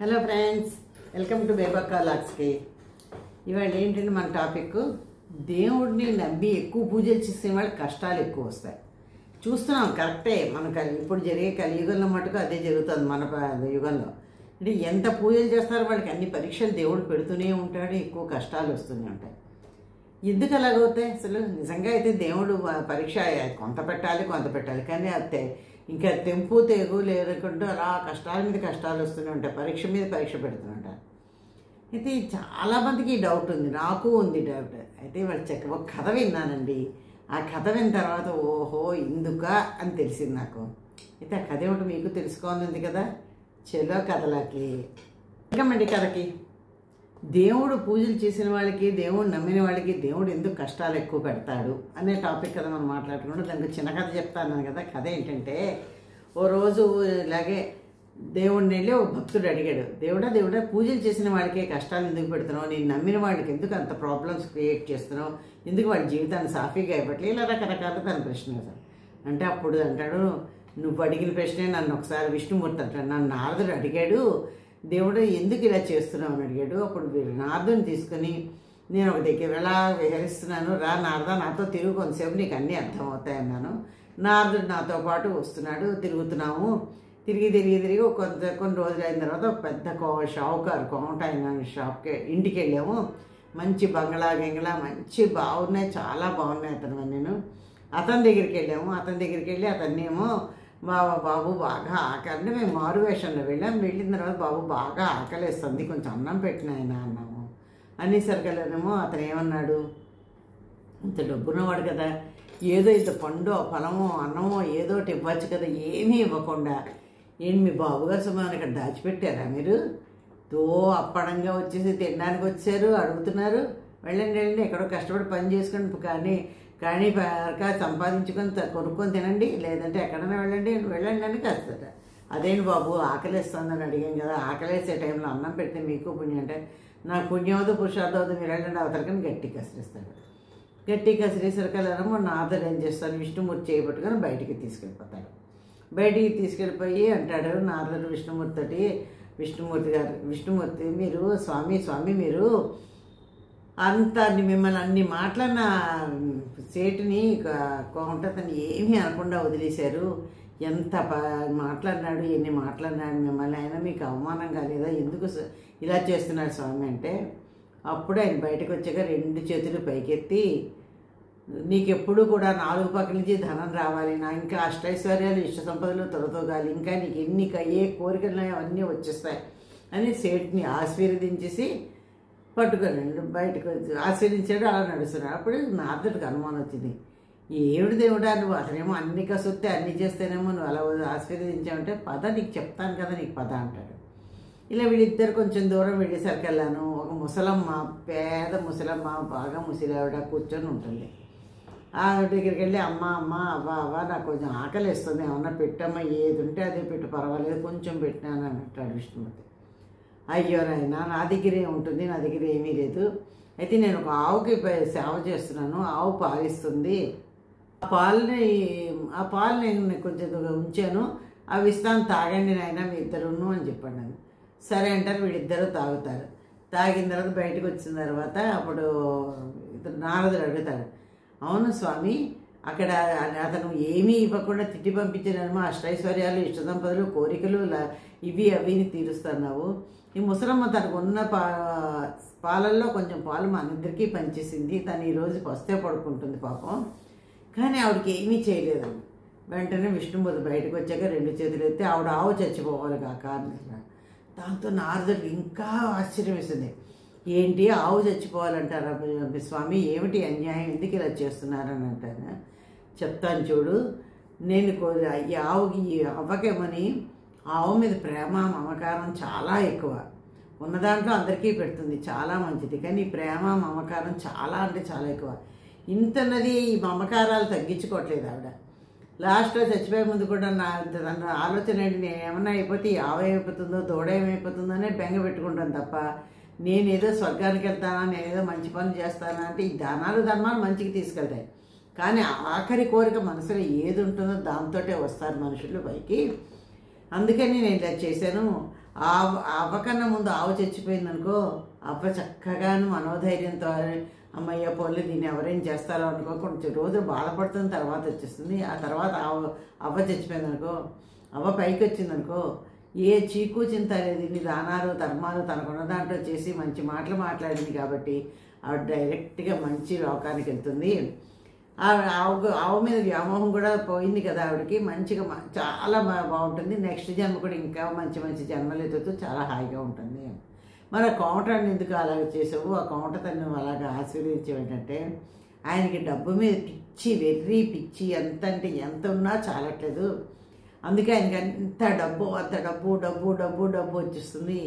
Hello friends, welcome to Bebakka లాక్స్కి. ఇవాళ ఏంటంటే మన టాపిక్, దేవుడిని నమ్మి ఎక్కువ పూజలు చేసే వాళ్ళకి కష్టాలు ఎక్కువ వస్తాయి. చూస్తున్నాం, కరెక్టే. మన ఇప్పుడు జరిగే కలియుగంలో మటుకు అదే జరుగుతుంది. మన యుగంలో అంటే ఎంత పూజలు చేస్తారో వాళ్ళకి అన్ని పరీక్షలు దేవుడు పెడుతూనే ఉంటాడు, ఎక్కువ కష్టాలు వస్తూనే ఉంటాయి. ఎందుకు అలాగవుతాయి అసలు? నిజంగా అయితే దేవుడు పరీక్ష కొంత పెట్టాలి, కానీ అంతే ఇంకా తెంపు తెగు లేకుండా అలా కష్టాల మీద కష్టాలు వస్తూనే ఉంటాయి, పరీక్ష మీద పరీక్ష పెడుతూ ఉంటారు. అయితే చాలామందికి డౌట్ ఉంది, నాకు ఉంది డౌట్. అయితే వాళ్ళు ఒక కథ విన్నానండి. ఆ కథ విన్న తర్వాత ఓహో ఇందుకా అని తెలిసింది నాకు. అయితే ఆ కథ ఏమిటో మీకు తెలుసుకోవాలని కదా. చెలో కథలకి వెల్కమండి. కథకి దేవుడు పూజలు చేసిన వాళ్ళకి, దేవుడు నమ్మిన వాళ్ళకి దేవుడు ఎందుకు కష్టాలు ఎక్కువ పెడతాడు అనే టాపిక్ కదా మనం మాట్లాడుకుంటూ. దానికి చిన్న కథ చెప్తాను కదా. కథ ఏంటంటే, ఓ రోజు ఇలాగే దేవుడిని వెళ్ళి ఓ భక్తుడు అడిగాడు, దేవుడా పూజలు చేసిన వాళ్ళకే కష్టాలు ఎందుకు పెడుతున్నావు, నేను నమ్మిన వాళ్ళకి ఎందుకు అంత ప్రాబ్లమ్స్ క్రియేట్ చేస్తున్నావు, ఎందుకు వాళ్ళ జీవితాన్ని సాఫీగా అయిపోవట్లేదు, ఇలా రకరకాల తన ప్రశ్న వేశాడు. అంటే అప్పుడు అంటాడు, నువ్వు అడిగిన ప్రశ్నే నన్ను ఒకసారి విష్ణుమూర్తి అంటాడు, నన్ను నారదుడు అడిగాడు, దేవుడు ఎందుకు ఇలా చేస్తున్నావు అని అడిగాడు. అప్పుడు నారదుని తీసుకుని, నేను ఒక దగ్గర ఎలా విహరిస్తున్నాను, రా నారద నాతో తిరుగు, కొంతసేపు నీకు అన్నీ అర్థమవుతాయి అన్నాను. నారదుడు నాతో పాటు వస్తున్నాడు, తిరుగుతున్నాము. తిరిగి కొన్ని రోజులు అయిన తర్వాత ఒక పెద్ద షావుకారు కోమట అయిన షాప్కి ఇంటికి వెళ్ళాము. మంచి బంగ్లా మంచి బాగున్నాయి, చాలా బాగున్నాయి అతను. నేను అతని దగ్గరికి వెళ్ళాము. అతని దగ్గరికి వెళ్ళి అతన్నేమో, బాబు బాగా ఆకలి అంటే, మేము మారు వేషంలో వెళ్ళిన తర్వాత బాబు బాగా ఆకలేస్తుంది, కొంచెం అన్నం పెట్టిన ఆయన అన్నాము. అనేసరికలేనేమో అతను ఏమన్నాడు, ఇంత డబ్బున్నవాడు కదా, ఏదో ఇంత పండు ఫలమో అన్నమో ఏదో ఒకటి ఇవ్వచ్చు కదా, ఏమీ ఇవ్వకుండా ఏంటి మీ బాబుగారు సుమారు ఇక్కడ దాచిపెట్టారా మీరు, అప్పడంగా వచ్చేసి తినడానికి వచ్చారు, అడుగుతున్నారు, వెళ్ళండి ఎక్కడో కష్టపడి పని చేసుకుని కానీ సంపాదించుకొని కొనుక్కొని తినండి, లేదంటే ఎక్కడైనా వెళ్ళండి అని కాస్తాట. అదేంటి బాబు ఆకలిస్తుందని అడిగాం కదా, ఆకలేసే టైంలో అన్నం పెడితే మీకు పుణ్యం అంటే, నాకు పుణ్యం అవుతుంది పురుషార్థం అవుతుంది, మీరు వెళ్ళండి అవతలకని గట్టి కసిరిస్తాడు. గట్టి కసిరేసరికల్లామో నారదుడు ఏం చేస్తాడు, విష్ణుమూర్తి చేయబట్టుకొని బయటికి తీసుకెళ్ళిపోతాడు. బయటికి తీసుకెళ్ళిపోయి అంటాడు నారదుడు విష్ణుమూర్తి మీరు స్వామి మీరు అంత మిమ్మల్ని అన్ని మాట్లాడిన సేటుని కోమటతను ఏమీ అనకుండా వదిలేశారు, ఎంత మాట్లాడినాడు, ఎన్ని మాట్లాడినాడు మిమ్మల్ని, అయినా మీకు అవమానం కాలేదా, ఎందుకు ఇలా చేస్తున్నాడు స్వామి అంటే, అప్పుడు ఆయన బయటకు వచ్చాక 2 చేతులు పైకెత్తి, నీకెప్పుడు కూడా 4 పక్కల నుంచి ధనం రావాలి, నా ఇంకా అష్టైశ్వర్యాలు ఇష్ట సంపదలు తొలతోగాలి, ఇంకా నీకు ఎన్ని ఏ కోరికలు అవన్నీ వచ్చేస్తాయి అని సేటుని ఆశీర్వదించేసి పట్టుకొని బయటకు ఆశీర్వించాడు. అలా నడుస్తున్నాడు. అప్పుడు నారదుడికి అనుమానం వచ్చింది, ఏమిటి దేవుడా నువ్వు అతనేమో అన్ని కసొస్తే అన్ని చేస్తేనేమో నువ్వు అలా ఆశీర్వదించావంటే, పద నీకు చెప్తాను కదా, నీకు పద అంటాడు. ఇలా వీళ్ళిద్దరు కొంచెం దూరం వెళ్ళేసరికి వెళ్ళాను. ఒక ముసలమ్మ, పేద ముసలమ్మ, బాగా ముసిలావిడ కూర్చొని ఉంటుంది. ఆవిడ దగ్గరికి వెళ్ళి, అమ్మ అవ్వ నాకు కొంచెం ఆకలి వేస్తుంది, ఏమన్నా పెట్టమ్మా, ఏది ఉంటే అదే పెట్టు పర్వాలేదు, కొంచెం పెట్టినాను అని అంటాడు విష్ణుమూర్తి. అయ్యో నాయనా, నా దగ్గరే ఉంటుంది, నా దగ్గర ఏమీ లేదు, అయితే నేను ఒక ఆవుకి సేవ చేస్తున్నాను, ఆవు పాలిస్తుంది, ఆ పాలు నేను కొంచెం ఉంచాను, అవి ఇస్తాను తాగండి నాయన మీ ఇద్దరును అని చెప్పాను నేను. సరే అంటారు. వీళ్ళిద్దరూ తాగుతారు. తాగిన తర్వాత బయటకు వచ్చిన తర్వాత అప్పుడు నారదుడు అడుగుతాడు, అవును స్వామి, అక్కడ అతను ఏమీ ఇవ్వకుండా తిట్టి పంపించాడేమో, అష్టైశ్వర్యాలు ఇష్ట సంపదలు కోరికలు అవిని తీరుస్తున్నావు, ఈ ముసలమ్మ తనకు ఉన్న పాలల్లో కొంచెం పాలు మన ఇద్దరికీ పనిచేసింది, తను ఈరోజు వస్తే పడుకుంటుంది పాపం, కానీ ఆవిడకి ఏమీ చేయలేదు. వెంటనే విష్ణుమూర్తి బయటకు వచ్చాక 2 చేతులు ఎత్తి, ఆవిడ ఆవు చచ్చిపోవాలి కాక అన్నారు. దాంతో నారదుడికి ఇంకా ఆశ్చర్యం వేసింది, ఏంటి ఆవు చచ్చిపోవాలంటారా స్వామి, ఏమిటి అన్యాయం, ఎందుకు ఇలా చేస్తున్నారని అంటాను. చెప్తాను చూడు, నేను ఈ ఆవుకి అవ్వకేమని ఆవు మీద ప్రేమ మమకారం చాలా ఎక్కువ, ఉన్న దాంట్లో అందరికీ పెడుతుంది, చాలా మంచిది, కానీ ప్రేమ మమకారం చాలా అంటే చాలా ఎక్కువ. ఇంతన్నది ఈ మమకారాలు తగ్గించుకోవట్లేదు ఆవిడ. లాస్ట్లో చచ్చిపోయే ముందు కూడా నా ఆలోచన ఏంటి, నేను ఏమన్నా అయిపోతే ఈ ఆవు ఏమైపోతుందో దూడ ఏమైపోతుందో అనే బెంగ పెట్టుకుంటాను తప్ప, నేనేదో స్వర్గానికి వెళ్తానా, నేనేదో మంచి పనులు చేస్తానా అంటే, ఈ ధర్మాలు మంచికి తీసుకెళ్తాయి, కానీ ఆఖరి కోరిక మనసులో ఏది ఉంటుందో దాంతో వస్తారు మనుషులు పైకి. అందుకని నేను ఇలా చేశాను. అవ్వకన్నా ముందు ఆవు చచ్చిపోయిందనుకో, అవ్వ చక్కగాను మనోధైర్యంతో అమ్మయ్య పోలే దీన్ని ఎవరేం చేస్తారో అనుకో కొంచెం రోజులు బాధపడుతున్న తర్వాత వచ్చేస్తుంది. ఆ తర్వాత అవ్వ చచ్చిపోయిందనుకో, అవ్వ పైకి వచ్చిందనుకో, ఏ చీకు చింత లేదు, ఇన్ని దానాలు ధర్మాలు తనకున్న దాంట్లో చేసి మంచి మాటలు మాట్లాడింది కాబట్టి ఆవిడ డైరెక్ట్గా మంచి లోకానికి వెళ్తుంది. ఆవు మీద వ్యామోహం కూడా పోయింది కదా ఆవిడకి, మంచిగా చాలా బాగుంటుంది. నెక్స్ట్ జన్మ కూడా ఇంకా మంచి మంచి జన్మలు ఎదుగుతూ చాలా హాయిగా ఉంటుంది. మరి ఆ కౌంటర్ని ఎందుకు అలాగ చేసావు, ఆ కౌంటర్ తను అలాగా ఆశీర్వదించావు ఏంటంటే, ఆయనకి డబ్బు మీద పిచ్చి, వెర్రి పిచ్చి, ఎంత అంటే ఎంత ఉన్నా చాలట్లేదు. అందుకే ఆయనకి అంత డబ్బు డబ్బు డబ్బు డబ్బు వచ్చేస్తుంది.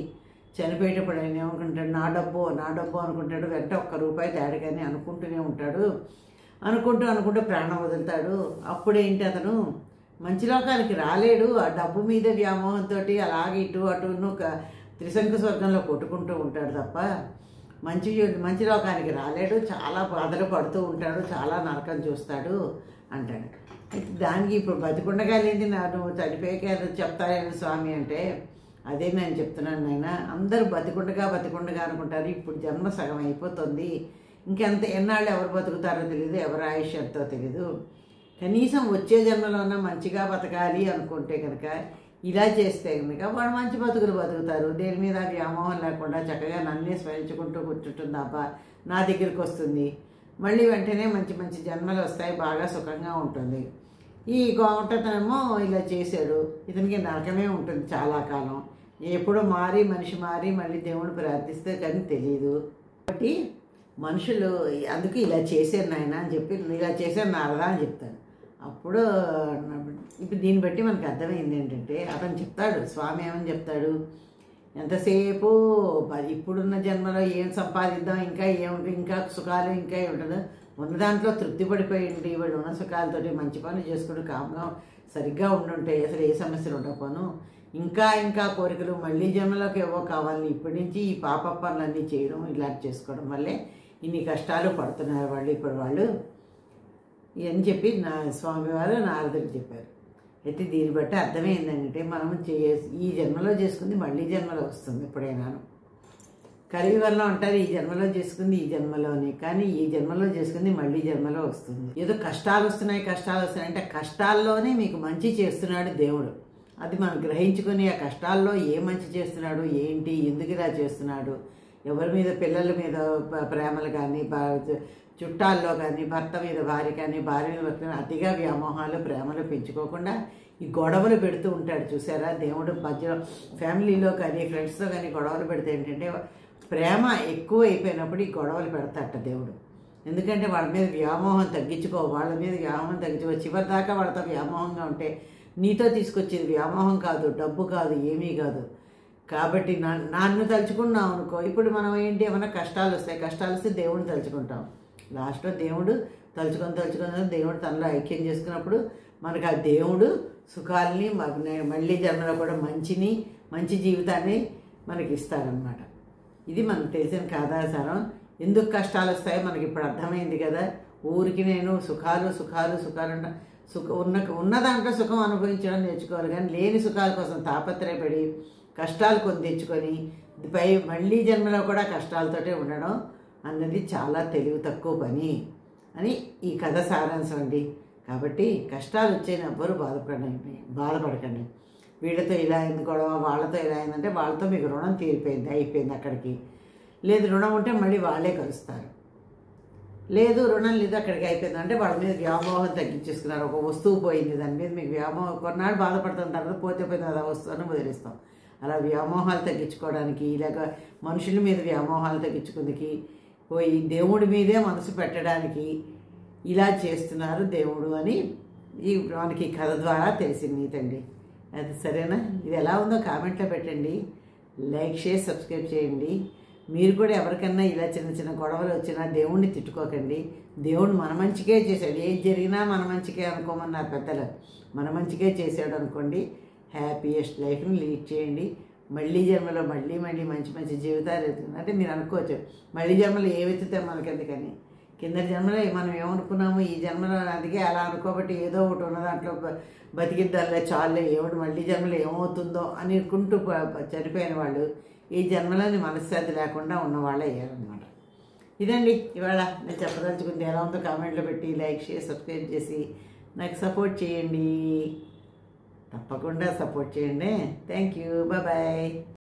చనిపోయేటప్పుడు ఆయన ఏమనుకుంటాడు, నా డబ్బు అనుకుంటాడు. వెంట ₹1 తేడాగానే అనుకుంటూనే ఉంటాడు. అనుకుంటూ ప్రాణం వదులుతాడు. అప్పుడేంటి, అతను మంచి లోకానికి రాలేడు. ఆ డబ్బు మీద వ్యామోహంతో అలాగే ఇటు అటును త్రిశంకు స్వర్గంలో కొట్టుకుంటూ ఉంటాడు తప్ప మంచి లోకానికి రాలేడు. చాలా బాధలు పడుతూ ఉంటాడు, చాలా నరకం చూస్తాడు అంటాడు. దానికి ఇప్పుడు బతికుండగా లేని నువ్వు చనిపోయాక చెప్తారేమో స్వామి అంటే, అదే నేను చెప్తున్నాను నాయన. అందరూ బతికుండగా అనుకుంటారు. ఇప్పుడు జన్మ సగం అయిపోతుంది. ఇంకెంత ఎన్నాళ్ళు ఎవరు బతుకుతారో తెలియదు, ఎవరి ఆయుష్ ఎంతో తెలీదు. కనీసం వచ్చే జన్మలోనే మంచిగా బతకాలి అనుకుంటే కనుక ఇలా చేస్తే కనుక వాడు మంచి బతుకులు బతుకుతారు. దేని మీద వ్యామోహం లేకుండా చక్కగా నన్నే స్మరించుకుంటూ కూర్చుంటుంది. అబ్బా నా దగ్గరికి వస్తుంది, మళ్ళీ వెంటనే మంచి మంచి జన్మలు వస్తాయి, బాగా సుఖంగా ఉంటుంది. ఈ గోమటతనేమో ఇలా చేశాడు, ఇతనికి నరకమే ఉంటుంది చాలా కాలం. ఎప్పుడో మనిషి మారి మళ్ళీ దేవుడు ప్రార్థిస్తే కానీ తెలియదు. కాబట్టి మనుషులు అందుకు ఇలా చేశారు నాయన అని చెప్పి, ఇలా చేశారు నారదా అని చెప్తాడు. అప్పుడు ఇప్పుడు దీన్ని బట్టి మనకు అర్థమైంది ఏంటంటే, అతను చెప్తాడు, స్వామి ఏమని చెప్తాడు, ఎంతసేపు ఇప్పుడున్న జన్మలో ఏం సంపాదిద్దాం, ఇంకా ఏముంటుంది, ఇంకా సుఖాలు ఇంకా ఏముంటుందో, ఉన్న దాంట్లో తృప్తి పడిపోయింది. వాడు ఉన్న సుఖాలతోటి మంచి పనులు చేసుకుంటూ కామ్గా సరిగ్గా ఉండుంటే అసలు ఏ సమస్యలు ఉండకపోను. ఇంకా కోరికలు మళ్ళీ జన్మలోకి ఏవో కావాలని ఇప్పటి నుంచి ఈ పాప పనులన్నీ చేయడం, ఇలాంటి చేసుకోవడం వల్లే ఇన్ని కష్టాలు పడుతున్నారు వాళ్ళు అని చెప్పి స్వామివారు నారదుడికి చెప్పారు. అయితే దీన్ని బట్టి అర్థమైందంటే, మనం ఈ జన్మలో చేసుకుంది మళ్ళీ జన్మలో వస్తుంది. ఎప్పుడైనాను కలియుగంలో అంటారు ఈ జన్మలో చేసుకుంది ఈ జన్మలోనే, కానీ ఈ జన్మలో చేసుకుంది మళ్ళీ జన్మలో వస్తుంది. ఏదో కష్టాలు వస్తున్నాయి అంటే కష్టాల్లోనే మీకు మంచి చేస్తున్నాడు దేవుడు. అది మనం గ్రహించుకొని ఆ కష్టాల్లో ఏ మంచి చేస్తున్నాడు, ఏంటి, ఎందుకు ఇలా చేస్తున్నాడు, ఎవరి మీద, పిల్లల మీద ప్రేమలు కానీ, చుట్టాల్లో కానీ, భర్త మీద భార్య కానీ, భార్య మీద భర్త అతిగా వ్యామోహాలు ప్రేమలు పెంచుకోకుండా ఈ గొడవలు పెడుతూ ఉంటాడు. చూసారా, దేవుడు మధ్యలో ఫ్యామిలీలో కానీ ఫ్రెండ్స్తో కానీ గొడవలు పెడితే ఏంటంటే, ప్రేమ ఎక్కువ అయిపోయినప్పుడు ఈ గొడవలు పెడతాట దేవుడు. ఎందుకంటే వాళ్ళ మీద వ్యామోహం తగ్గించుకో, చివరి దాకా వాళ్ళతో వ్యామోహంగా ఉంటే నీతో తీసుకొచ్చేది వ్యామోహం కాదు, డబ్బు కాదు, ఏమీ కాదు. కాబట్టి నన్ను తలుచుకున్నావు అనుకో, ఇప్పుడు మనం ఏంటి, ఏమైనా కష్టాలు వస్తే దేవుడిని తలుచుకుంటాం. లాస్ట్లో దేవుడు తలుచుకొని దేవుడు తనలో ఐక్యం చేసుకున్నప్పుడు మనకు ఆ దేవుడు సుఖాలని మళ్ళీ జన్మలో కూడా మంచి జీవితాన్ని మనకి ఇస్తాడనమాట. ఇది మనకు తెలిసిన కథాసారం. ఎందుకు కష్టాలు వస్తాయో మనకి ఇప్పుడు అర్థమైంది కదా. ఊరికి నేను సుఖాలు ఉన్న దాంట్లో సుఖం అనుభవించడం నేర్చుకోవాలి, కానీ లేని సుఖాల కోసం తాపత్రయపడి కష్టాలు కొని తెచ్చుకొని మళ్ళీ జన్మలో కూడా కష్టాలతోటే ఉండడం అన్నది చాలా తెలివి తక్కువ పని అని ఈ కథ సారాంశం అండి. కాబట్టి కష్టాలు వచ్చేది ఎవ్వరూ బాధపడకండి. వీళ్ళతో ఇలా అయింది గొడవ, వాళ్ళతో ఇలా అయిందంటే వాళ్ళతో మీకు రుణం అయిపోయింది అక్కడికి. లేదు రుణం ఉంటే మళ్ళీ వాళ్ళే కలుస్తారు. లేదు రుణం లేదు అక్కడికి అయిపోయింది అంటే వాళ్ళ మీద వ్యామోహం తగ్గించేసుకున్నారు. ఒక వస్తువు పోయింది, దాని మీద మీకు వ్యామోహం, కొన్నాళ్ళు బాధపడుతున్న తర్వాత పోయింది అది వస్తువుని వదిలేస్తాం. అలా వ్యామోహాలు తగ్గించుకోవడానికి, ఇలాగ మనుషుల మీద వ్యామోహాలు తగ్గించుకుందికి పోయి దేవుడి మీదే మనసు పెట్టడానికి ఇలా చేస్తున్నారు దేవుడు అని మనకి కథ ద్వారా తెలిసింది నీతండి. అది సరేనా? ఇది ఎలా ఉందో కామెంట్లో పెట్టండి, లైక్, షేర్, సబ్స్క్రైబ్ చేయండి. మీరు కూడా ఎవరికన్నా ఇలా చిన్న గొడవలు వచ్చినా దేవుణ్ణి తిట్టుకోకండి. దేవుడు మన మంచికే చేశాడు, ఏది జరిగినా మన మంచికే అనుకోమన్నారు పెద్దలు. మన మంచికే చేశాడు అనుకోండి, హ్యాపీయెస్ట్ లైఫ్ని లీడ్ చేయండి. మళ్ళీ జన్మలో మళ్ళీ మంచి జీవితాలు అంటే మీరు అనుకోవచ్చు, మళ్ళీ జన్మలో ఏవెత్తితే మనకెందుకని. కింద జన్మలో మనం ఏమనుకున్నాము ఈ జన్మలో అందుకే అలా అనుకోబట్టి ఏదో ఒకటి ఉన్న దాంట్లో బతికిద్దల్లే చాలే ఏమిటి మళ్ళీ జన్మలో ఏమవుతుందో అని అనుకుంటూ చనిపోయిన వాళ్ళు ఈ జన్మలోని మనశ్శాంతి లేకుండా ఉన్నవాళ్ళే అయ్యారనమాట. ఇదండి ఇవాళ నేను చెప్పదలుచుకుంది. ఎలా ఉందో కామెంట్లో పెట్టి లైక్ షేర్ సబ్స్క్రైబ్ చేసి నాకు సపోర్ట్ చేయండి. తప్పకుండా సపోర్ట్ చేయండి. Thank you. బాయ్.